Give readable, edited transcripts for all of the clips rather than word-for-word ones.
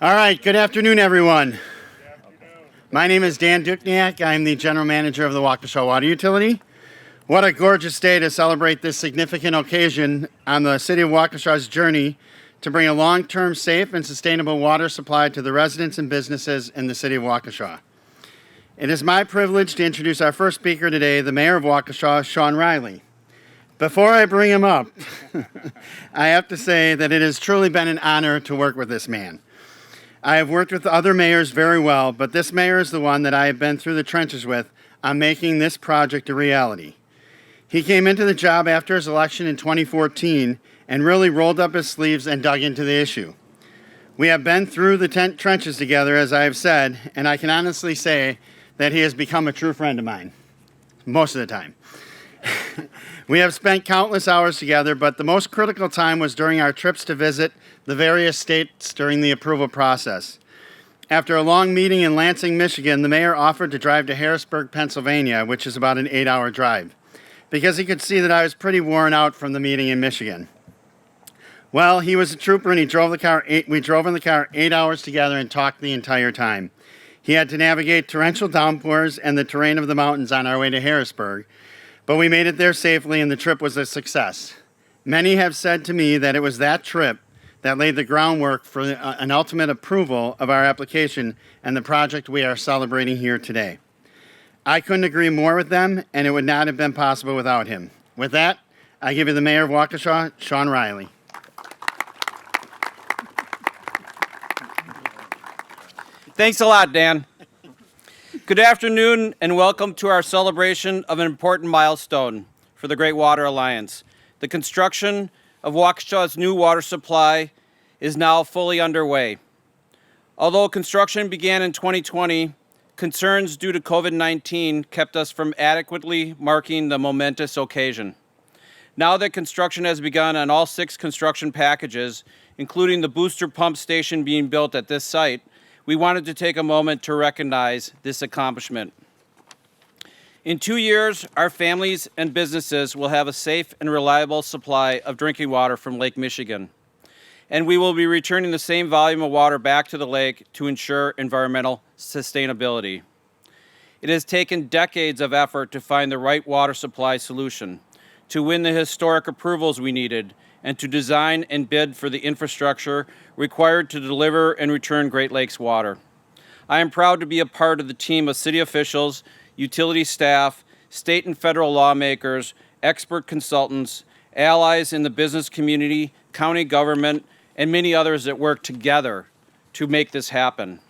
All right, good afternoon, everyone. My name is Dan Dukniak. I'm the General Manager of the Waukesha Water Utility. What a gorgeous day to celebrate this significant occasion on the City of Waukesha's journey to bring a long-term, safe, and sustainable water supply to the residents and businesses in the City of Waukesha. It is my privilege to introduce our first speaker today, the Mayor of Waukesha, Sean Riley. Before I bring him up, I have to say that it has truly been an honor to work with this man. I have worked with other mayors very well, but this mayor is the one that I have been through the trenches with on making this project a reality. He came into the job after his election in 2014 and really rolled up his sleeves and dug into the issue. We have been through the trenches together, as I have said, and I can honestly say that he has become a true friend of mine, most of the time. We have spent countless hours together, but the most critical time was during our trips to visit the various states during the approval process. After a long meeting in Lansing, Michigan, the mayor offered to drive to Harrisburg, Pennsylvania, which is about an 8-hour drive, because he could see that I was pretty worn out from the meeting in Michigan. Well, he was a trooper and we drove in the car 8 hours together and talked the entire time. He had to navigate torrential downpours and the terrain of the mountains on our way to Harrisburg, but we made it there safely and the trip was a success. Many have said to me that it was that trip that laid the groundwork for an ultimate approval of our application and the project we are celebrating here today. I couldn't agree more with them, and it would not have been possible without him. With that, I give you the Mayor of Waukesha, Sean Riley. Thanks a lot, Dan. Good afternoon and welcome to our celebration of an important milestone for the Great Water Alliance. The construction of Waukesha's new water supply is now fully underway. Although construction began in 2020, concerns due to COVID-19 kept us from adequately marking the momentous occasion. Now that construction has begun on all 6 construction packages, including the booster pump station being built at this site, we wanted to take a moment to recognize this accomplishment. In 2 years, our families and businesses will have a safe and reliable supply of drinking water from Lake Michigan. And we will be returning the same volume of water back to the lake to ensure environmental sustainability. It has taken decades of effort to find the right water supply solution, to win the historic approvals we needed, and to design and bid for the infrastructure required to deliver and return Great Lakes water. I am proud to be a part of the team of city officials, utility staff, state and federal lawmakers, expert consultants, allies in the business community, county government, and many others that work together to make this happen.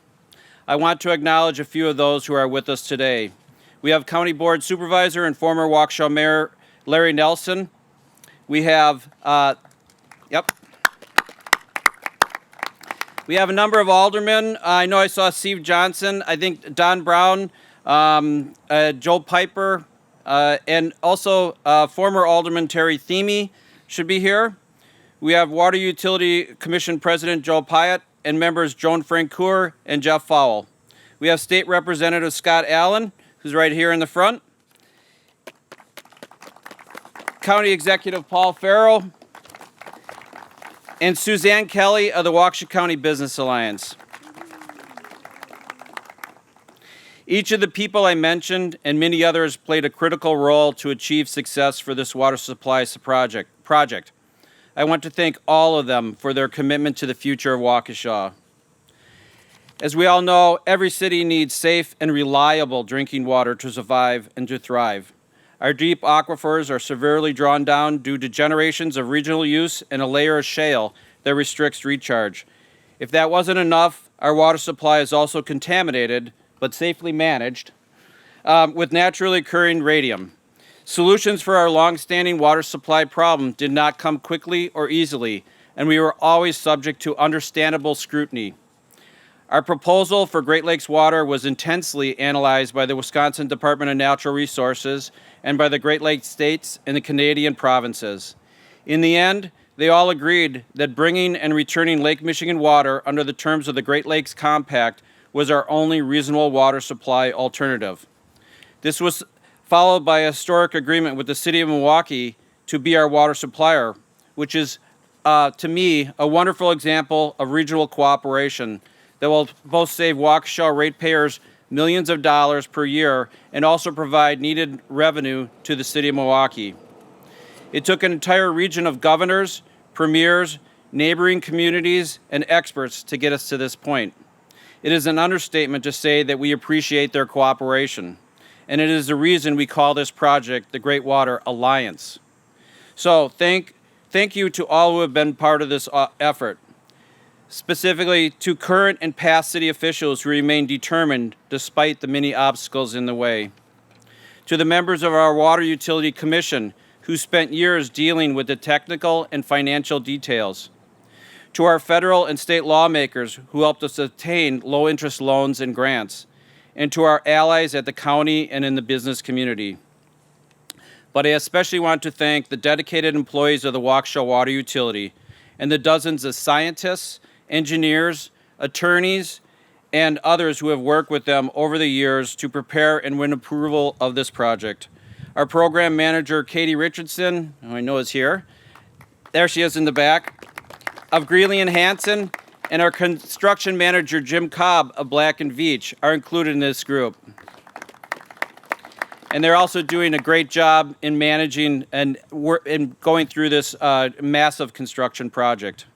I want to acknowledge a few of those who are with us today. We have County Board Supervisor and former Waukesha Mayor Larry Nelson. We have, We have a number of aldermen. I know I saw Steve Johnson, I think Don Brown, Joe Piper, and also former Alderman Terry Theme should be here. We have Water Utility Commission President Joe Pyatt and members Joan Francoeur and Jeff Fowle. We have State Representative Scott Allen, who's right here in the front. County Executive Paul Farrell, and Suzanne Kelly of the Waukesha County Business Alliance. Each of the people I mentioned and many others played a critical role to achieve success for this water supply project. I want to thank all of them for their commitment to the future of Waukesha. As we all know, every city needs safe and reliable drinking water to survive and to thrive. Our deep aquifers are severely drawn down due to generations of regional use and a layer of shale that restricts recharge. If that wasn't enough, our water supply is also contaminated, but safely managed, with naturally occurring radium. Solutions for our long-standing water supply problem did not come quickly or easily, and we were always subject to understandable scrutiny. Our proposal for Great Lakes water was intensely analyzed by the Wisconsin Department of Natural Resources and by the Great Lakes states and the Canadian provinces. In the end, they all agreed that bringing and returning Lake Michigan water under the terms of the Great Lakes Compact was our only reasonable water supply alternative. This was followed by a historic agreement with the City of Milwaukee to be our water supplier, which is, to me, a wonderful example of regional cooperation that will both save Waukesha ratepayers millions of dollars per year and also provide needed revenue to the city of Milwaukee. It took an entire region of governors, premiers, neighboring communities, and experts to get us to this point. It is an understatement to say that we appreciate their cooperation, and it is the reason we call this project the Great Water Alliance. So thank you to all who have been part of this effort, specifically to current and past city officials who remain determined despite the many obstacles in the way. To the members of our Water Utility Commission who spent years dealing with the technical and financial details. To our federal and state lawmakers who helped us obtain low-interest loans and grants. And to our allies at the county and in the business community. But I especially want to thank the dedicated employees of the Waukesha Water Utility and the dozens of scientists, engineers, attorneys, and others who have worked with them over the years to prepare and win approval of this project. Our program manager, Katie Richardson, who I know is here, there she is in the back, of Greeley and Hanson, and our construction manager, Jim Cobb of Black and Veatch, are included in this group. And they're also doing a great job in managing and going through this massive construction project.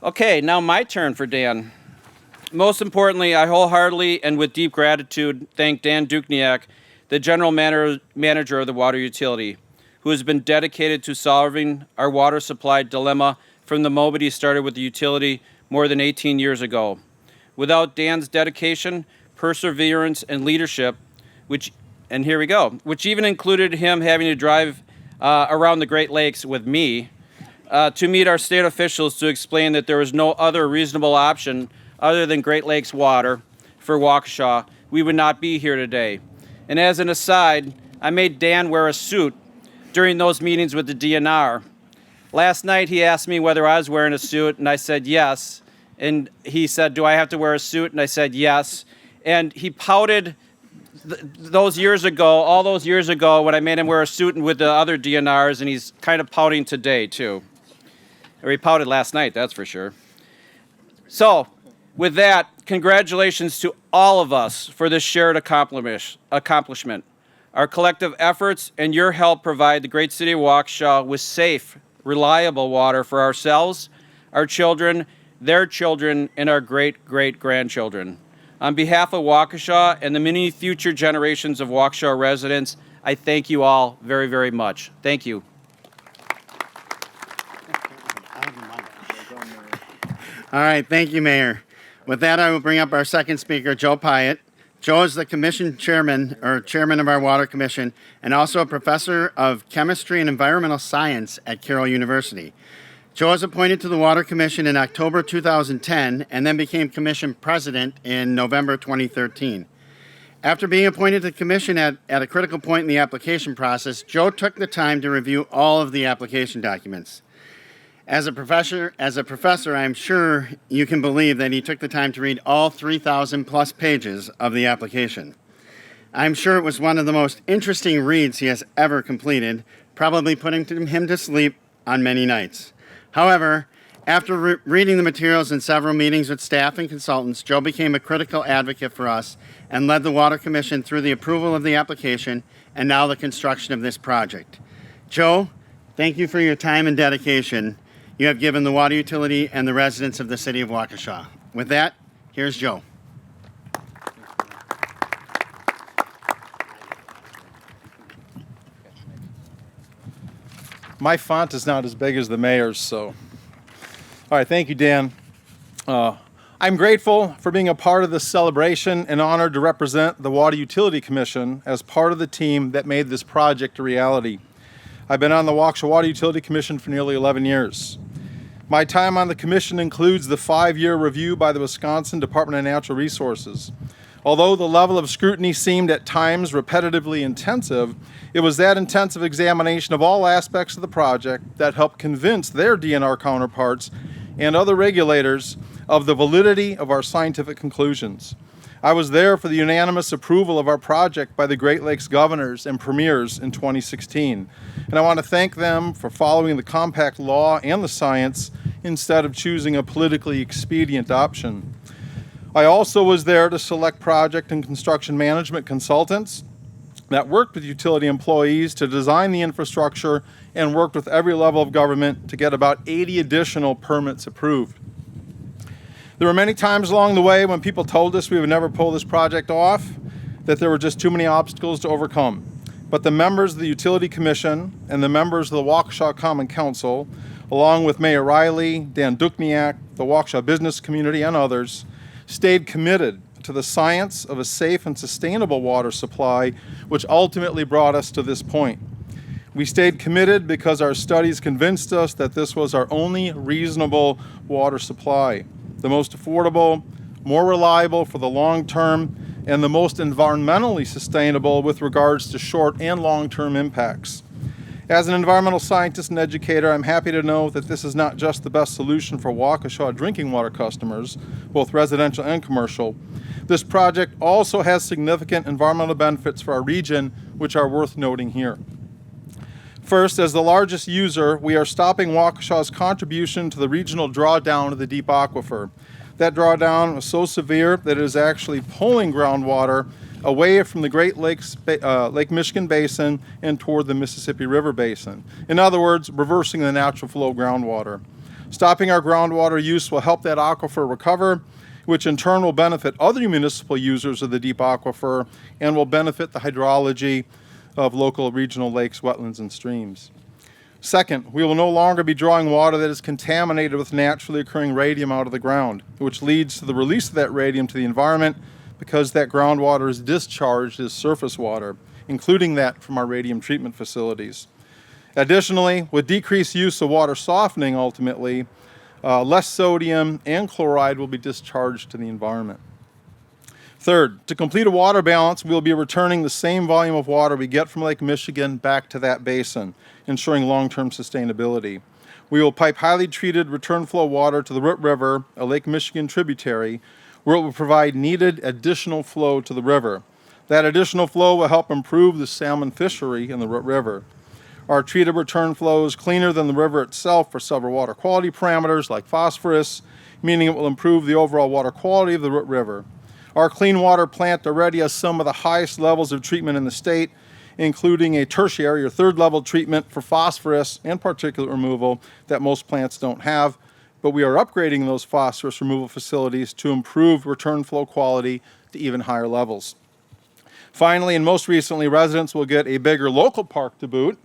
Okay, now my turn for Dan. Most importantly, I wholeheartedly and with deep gratitude thank Dan Dukniak, the general manager of the water utility, who has been dedicated to solving our water supply dilemma from the moment he started with the utility more than 18 years ago. Without Dan's dedication, perseverance, and leadership, which even included him having to drive around the Great Lakes with me to meet our state officials to explain that there was no other reasonable option other than Great Lakes water for Waukesha, we would not be here today. And as an aside, I made Dan wear a suit during those meetings with the DNR. Last night he asked me whether I was wearing a suit, and I said yes. And he said, "Do I have to wear a suit?" And I said yes. And he pouted all those years ago when I made him wear a suit and with the other DNRs, and he's kind of pouting today too. Or he pouted last night, that's for sure. So, with that, congratulations to all of us for this shared accomplishment. Our collective efforts and your help provide the great city of Waukesha with safe, reliable water for ourselves, our children, their children, and our great-great-grandchildren. On behalf of Waukesha and the many future generations of Waukesha residents, I thank you all very, very much. Thank you. All right, thank you, Mayor. With that, I will bring up our second speaker, Joe Pyatt. Joe is the commission chairman of our Water Commission and also a professor of chemistry and environmental science at Carroll University. Joe was appointed to the Water Commission in October 2010 and then became commission president in November 2013. After being appointed to the commission at a critical point in the application process, Joe took the time to review all of the application documents. As a professor, I'm sure you can believe that he took the time to read all 3,000 plus pages of the application. I'm sure it was one of the most interesting reads he has ever completed, probably putting him to sleep on many nights. However, after reading the materials in several meetings with staff and consultants, Joe became a critical advocate for us and led the Water Commission through the approval of the application and now the construction of this project. Joe, thank you for your time and dedication you have given the water utility and the residents of the city of Waukesha. With that, here's Joe. My font is not as big as the mayor's, so. All right, thank you, Dan. I'm grateful for being a part of this celebration and honored to represent the Water Utility Commission as part of the team that made this project a reality. I've been on the Waukesha Water Utility Commission for nearly 11 years. My time on the commission includes the 5-year review by the Wisconsin Department of Natural Resources. Although the level of scrutiny seemed at times repetitively intensive, it was that intensive examination of all aspects of the project that helped convince their DNR counterparts and other regulators of the validity of our scientific conclusions. I was there for the unanimous approval of our project by the Great Lakes governors and premiers in 2016, and I want to thank them for following the compact law and the science instead of choosing a politically expedient option. I also was there to select project and construction management consultants that worked with utility employees to design the infrastructure and worked with every level of government to get about 80 additional permits approved. There were many times along the way when people told us we would never pull this project off, that there were just too many obstacles to overcome. But the members of the Utility Commission and the members of the Waukesha Common Council, along with Mayor Riley, Dan Dukniak, the Waukesha business community, and others, stayed committed to the science of a safe and sustainable water supply, which ultimately brought us to this point. We stayed committed because our studies convinced us that this was our only reasonable water supply, the most affordable, more reliable for the long term, and the most environmentally sustainable with regards to short and long-term impacts. As an environmental scientist and educator, I'm happy to know that this is not just the best solution for Waukesha drinking water customers, both residential and commercial. This project also has significant environmental benefits for our region, which are worth noting here. First, as the largest user, we are stopping Waukesha's contribution to the regional drawdown of the deep aquifer. That drawdown was so severe that it is actually pulling groundwater away from the Great Lakes, Lake Michigan Basin and toward the Mississippi River Basin. In other words, reversing the natural flow of groundwater. Stopping our groundwater use will help that aquifer recover, which in turn will benefit other municipal users of the deep aquifer and will benefit the hydrology of local regional lakes, wetlands, and streams. Second, we will no longer be drawing water that is contaminated with naturally occurring radium out of the ground, which leads to the release of that radium to the environment because that groundwater is discharged as surface water, including that from our radium treatment facilities. Additionally, with decreased use of water softening ultimately, less sodium and chloride will be discharged to the environment. Third, to complete a water balance, we will be returning the same volume of water we get from Lake Michigan back to that basin, ensuring long-term sustainability. We will pipe highly treated return flow water to the Root River, a Lake Michigan tributary, where it will provide needed additional flow to the river. That additional flow will help improve the salmon fishery in the Root River. Our treated return flow is cleaner than the river itself for several water quality parameters like phosphorus, meaning it will improve the overall water quality of the Root River. Our clean water plant already has some of the highest levels of treatment in the state, including a tertiary or third level treatment for phosphorus and particulate removal that most plants don't have, but we are upgrading those phosphorus removal facilities to improve return flow quality to even higher levels. Finally, and most recently, residents will get a bigger local park to boot.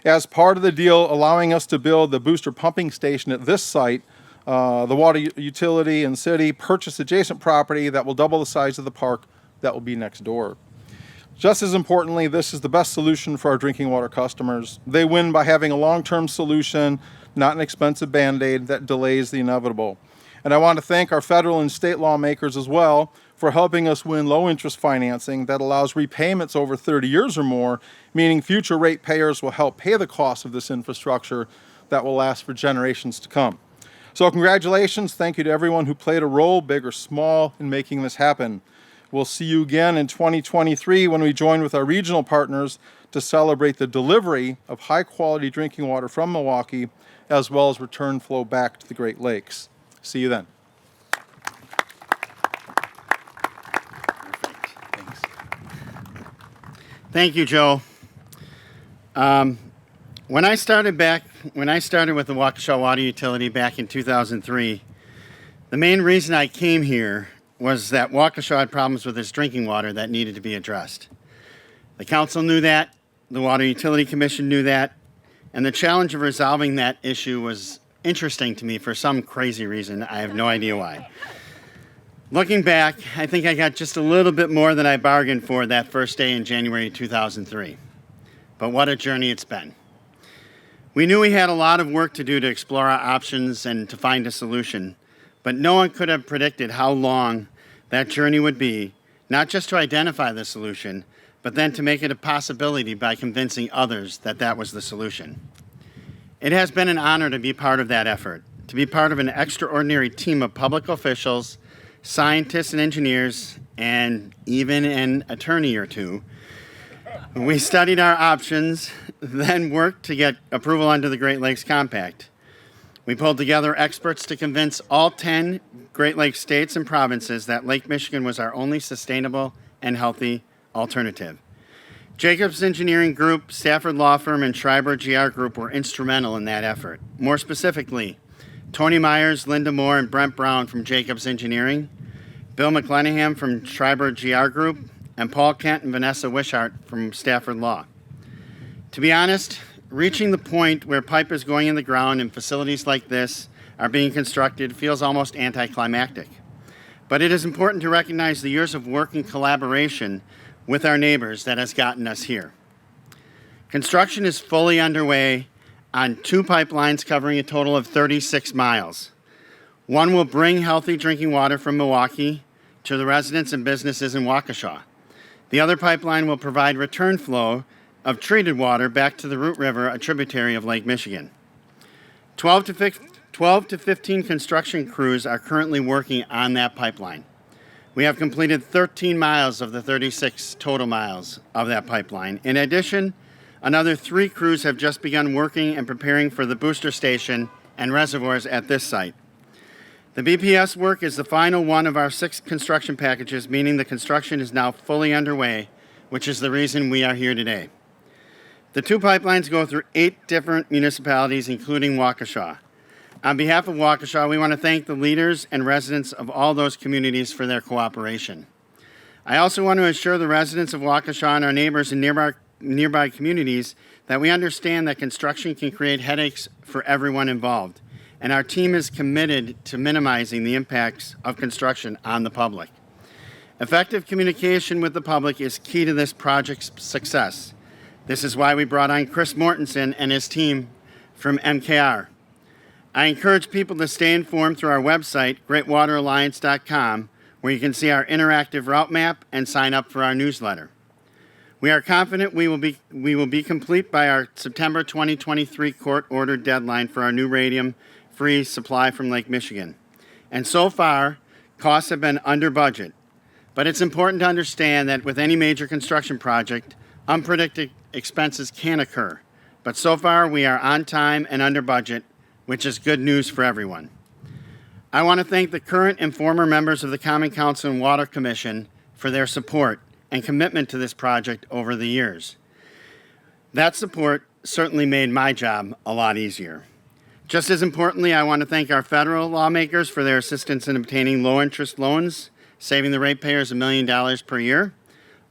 As part of the deal allowing us to build the booster pumping station at this site, the water utility and city purchased adjacent property that will double the size of the park that will be next door. Just as importantly, this is the best solution for our drinking water customers. They win by having a long-term solution, not an expensive Band-Aid that delays the inevitable. And I want to thank our federal and state lawmakers as well for helping us win low-interest financing that allows repayments over 30 years or more, meaning future ratepayers will help pay the cost of this infrastructure that will last for generations to come. So congratulations, thank you to everyone who played a role, big or small, in making this happen. We'll see you again in 2023 when we join with our regional partners to celebrate the delivery of high-quality drinking water from Milwaukee, as well as return flow back to the Great Lakes. See you then. Thanks. Thank you, Joe. When I started with the Waukesha Water Utility back in 2003, the main reason I came here was that Waukesha had problems with its drinking water that needed to be addressed. The council knew that, the Water Utility Commission knew that, and the challenge of resolving that issue was interesting to me for some crazy reason. I have no idea why. Looking back, I think I got just a little bit more than I bargained for that first day in January 2003. But what a journey it's been. We knew we had a lot of work to do to explore our options and to find a solution, but no one could have predicted how long that journey would be, not just to identify the solution, but then to make it a possibility by convincing others that that was the solution. It has been an honor to be part of that effort, to be part of an extraordinary team of public officials, scientists and engineers, and even an attorney or two. We studied our options, then worked to get approval under the Great Lakes Compact. We pulled together experts to convince all 10 Great Lakes states and provinces that Lake Michigan was our only sustainable and healthy alternative. Jacobs Engineering Group, Stafford Law Firm, and Schreiber GR Group were instrumental in that effort. More specifically, Tony Myers, Linda Moore, and Brent Brown from Jacobs Engineering, Bill McClenaghan from Schreiber GR Group, and Paul Kent and Vanessa Wishart from Stafford Law. To be honest, reaching the point where pipe is going in the ground and facilities like this are being constructed feels almost anticlimactic. But it is important to recognize the years of work and collaboration with our neighbors that has gotten us here. Construction is fully underway on 2 pipelines covering a total of 36 miles. One will bring healthy drinking water from Milwaukee to the residents and businesses in Waukesha. The other pipeline will provide return flow of treated water back to the Root River, a tributary of Lake Michigan. 12 to 15 construction crews are currently working on that pipeline. We have completed 13 miles of the 36 total miles of that pipeline. In addition, another 3 crews have just begun working and preparing for the booster station and reservoirs at this site. The BPS work is the final one of our 6 construction packages, meaning the construction is now fully underway, which is the reason we are here today. The 2 pipelines go through 8 different municipalities, including Waukesha. On behalf of Waukesha, we want to thank the leaders and residents of all those communities for their cooperation. I also want to assure the residents of Waukesha and our neighbors in nearby communities that we understand that construction can create headaches for everyone involved, and our team is committed to minimizing the impacts of construction on the public. Effective communication with the public is key to this project's success. This is why we brought on Chris Mortensen and his team from MKR. I encourage people to stay informed through our website, greatwateralliance.com, where you can see our interactive route map and sign up for our newsletter. We are confident we will be complete by our September 2023 court-ordered deadline for our new radium-free supply from Lake Michigan. And so far, costs have been under budget. But it's important to understand that with any major construction project, unpredicted expenses can occur. But so far, we are on time and under budget, which is good news for everyone. I want to thank the current and former members of the Common Council and Water Commission for their support and commitment to this project over the years. That support certainly made my job a lot easier. Just as importantly, I want to thank our federal lawmakers for their assistance in obtaining low-interest loans, saving the ratepayers $1 million per year.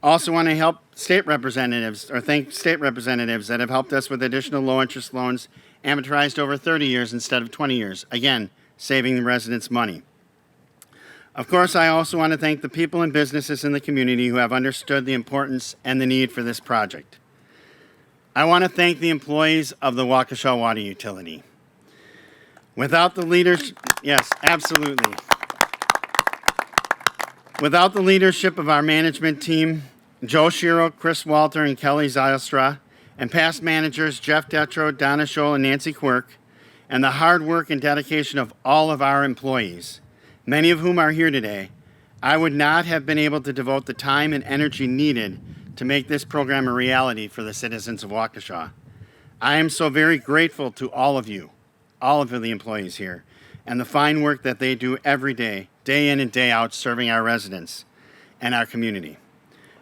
Also want to thank state representatives that have helped us with additional low-interest loans amortized over 30 years instead of 20 years, again, saving the residents money. Of course, I also want to thank the people and businesses in the community who have understood the importance and the need for this project. I want to thank the employees of the Waukesha Water Utility. Without the leadership, yes, absolutely. Without the leadership of our management team, Joe Shiro, Chris Walter, and Kelly Zylstra, and past managers Jeff Detro, Donna Scholl, and Nancy Quirk, and the hard work and dedication of all of our employees, many of whom are here today, I would not have been able to devote the time and energy needed to make this program a reality for the citizens of Waukesha. I am so very grateful to all of you, all of the employees here, and the fine work that they do every day, day in and day out, serving our residents and our community.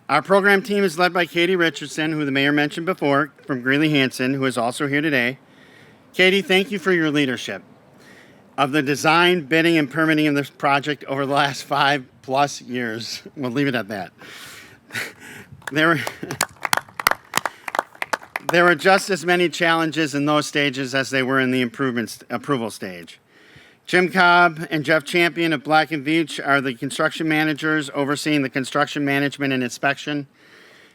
Our program team is led by Katie Richardson, who the mayor mentioned before, from Greeley Hansen, who is also here today. Katie, thank you for your leadership of the design, bidding, and permitting of this project over the last 5+ years. We'll leave it at that. There were just as many challenges in those stages as they were in the approval stage. Jim Cobb and Jeff Champion of Black & Veatch are the construction managers overseeing the construction management and inspection.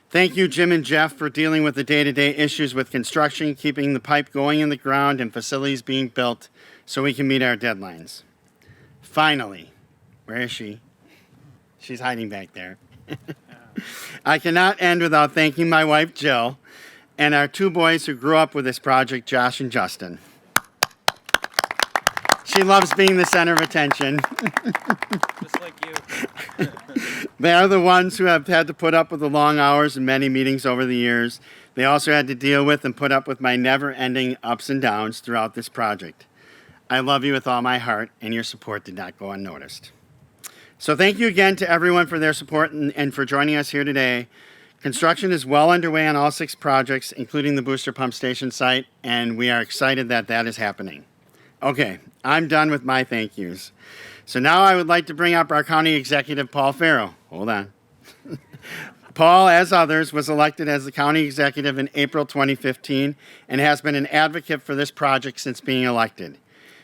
Thank you, Jim and Jeff, for dealing with the day-to-day issues with construction, keeping the pipe going in the ground and facilities being built so we can meet our deadlines. Finally, where is she? She's hiding back there. I cannot end without thanking my wife, Jill, and our 2 boys who grew up with this project, Josh and Justin. She loves being the center of attention. Just like you. They are the ones who have had to put up with the long hours and many meetings over the years. They also had to deal with and put up with my never-ending ups and downs throughout this project. I love you with all my heart, and your support did not go unnoticed. So thank you again to everyone for their support and for joining us here today. Construction is well underway on all 6 projects, including the booster pump station site, and we are excited that that is happening. Okay, I'm done with my thank yous. So now I would like to bring up our County Executive, Paul Farrell. Hold on. Paul, as others, was elected as the County Executive in April 2015 and has been an advocate for this project since being elected.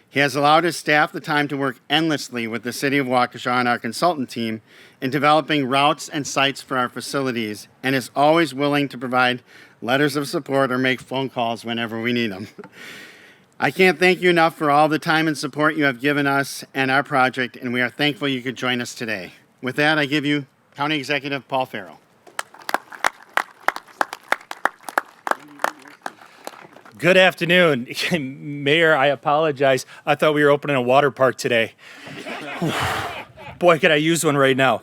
He has allowed his staff the time to work endlessly with the City of Waukesha and our consultant team in developing routes and sites for our facilities, and is always willing to provide letters of support or make phone calls whenever we need them. I can't thank you enough for all the time and support you have given us and our project, and we are thankful you could join us today. With that, I give you County Executive Paul Farrell. Good afternoon. Mayor, I apologize. I thought we were opening a water park today. Boy, could I use one right now.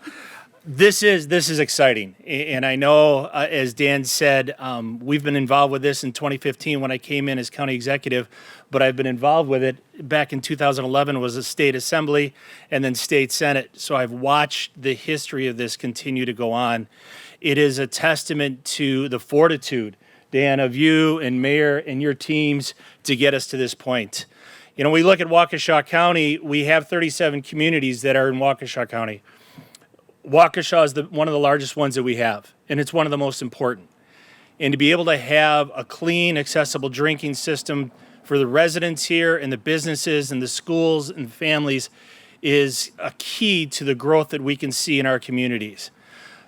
This is exciting. And I know, as Dan said, we've been involved with this in 2015 when I came in as county executive, but I've been involved with it back in 2011 was the state assembly and then state senate. So I've watched the history of this continue to go on. It is a testament to the fortitude, Dan, of you and Mayor and your teams to get us to this point. You know, we look at Waukesha County, we have 37 communities that are in Waukesha County. Waukesha is one of the largest ones that we have, and it's one of the most important. And to be able to have a clean, accessible drinking system for the residents here and the businesses and the schools and families is a key to the growth that we can see in our communities.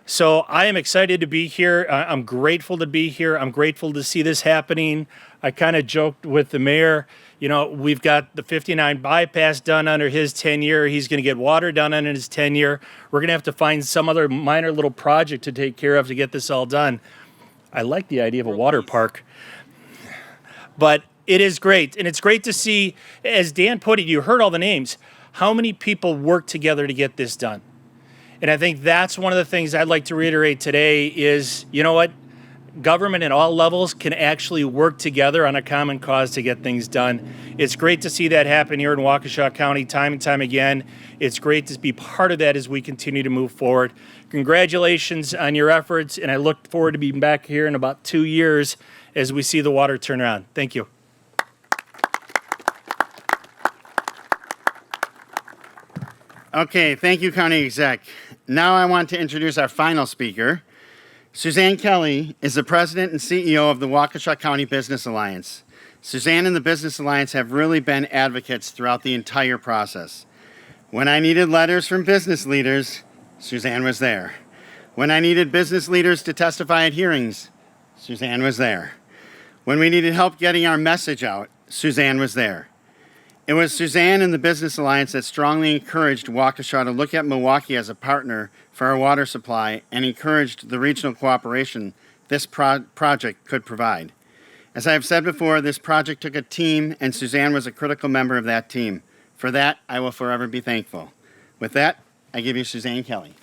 So I am excited to be here. I'm grateful to be here. I'm grateful to see this happening. I kind of joked with the mayor, you know, we've got the 59 bypass done under his tenure. He's going to get water done under his tenure. We're going to have to find some other minor little project to take care of to get this all done. I like the idea of a water park. But it is great. And it's great to see, as Dan put it, you heard all the names, how many people work together to get this done. And I think that's one of the things I'd like to reiterate today is, you know what? Government at all levels can actually work together on a common cause to get things done. It's great to see that happen here in Waukesha County time and time again. It's great to be part of that as we continue to move forward. Congratulations on your efforts, and I look forward to being back here in about 2 years as we see the water turn around. Thank you. Okay, thank you, County Exec. Now I want to introduce our final speaker. Suzanne Kelly is the president and CEO of the Waukesha County Business Alliance. Suzanne and the Business Alliance have really been advocates throughout the entire process. When I needed letters from business leaders, Suzanne was there. When I needed business leaders to testify at hearings, Suzanne was there. When we needed help getting our message out, Suzanne was there. It was Suzanne and the Business Alliance that strongly encouraged Waukesha to look at Milwaukee as a partner for our water supply and encouraged the regional cooperation this project could provide. As I have said before, this project took a team, and Suzanne was a critical member of that team. For that, I will forever be thankful. With that, I give you Suzanne Kelly.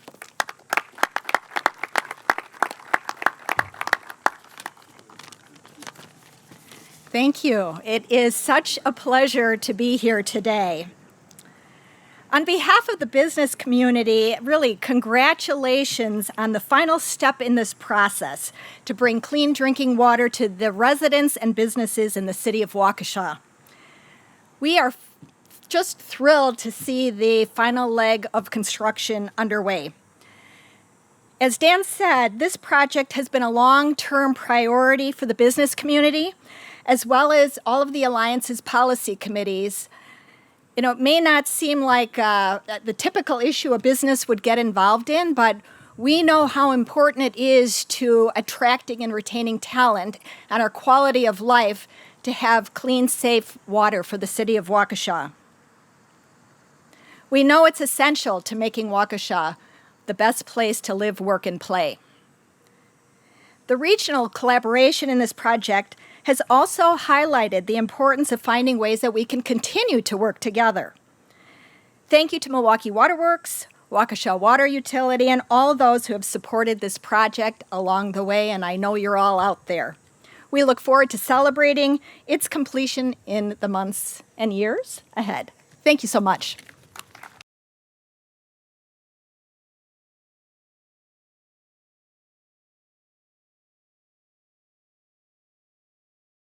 Thank you. It is such a pleasure to be here today. On behalf of the business community, really, congratulations on the final step in this process to bring clean drinking water to the residents and businesses in the city of Waukesha. We are just thrilled to see the final leg of construction underway. As Dan said, this project has been a long-term priority for the business community, as well as all of the Alliance's policy committees. You know, it may not seem like the typical issue a business would get involved in, but we know how important it is to attracting and retaining talent and our quality of life to have clean, safe water for the city of Waukesha. We know it's essential to making Waukesha the best place to live, work, and play. The regional collaboration in this project has also highlighted the importance of finding ways that we can continue to work together. Thank you to Milwaukee Waterworks, Waukesha Water Utility, and all those who have supported this project along the way, and I know you're all out there. We look forward to celebrating its completion in the months and years ahead. Thank you so much.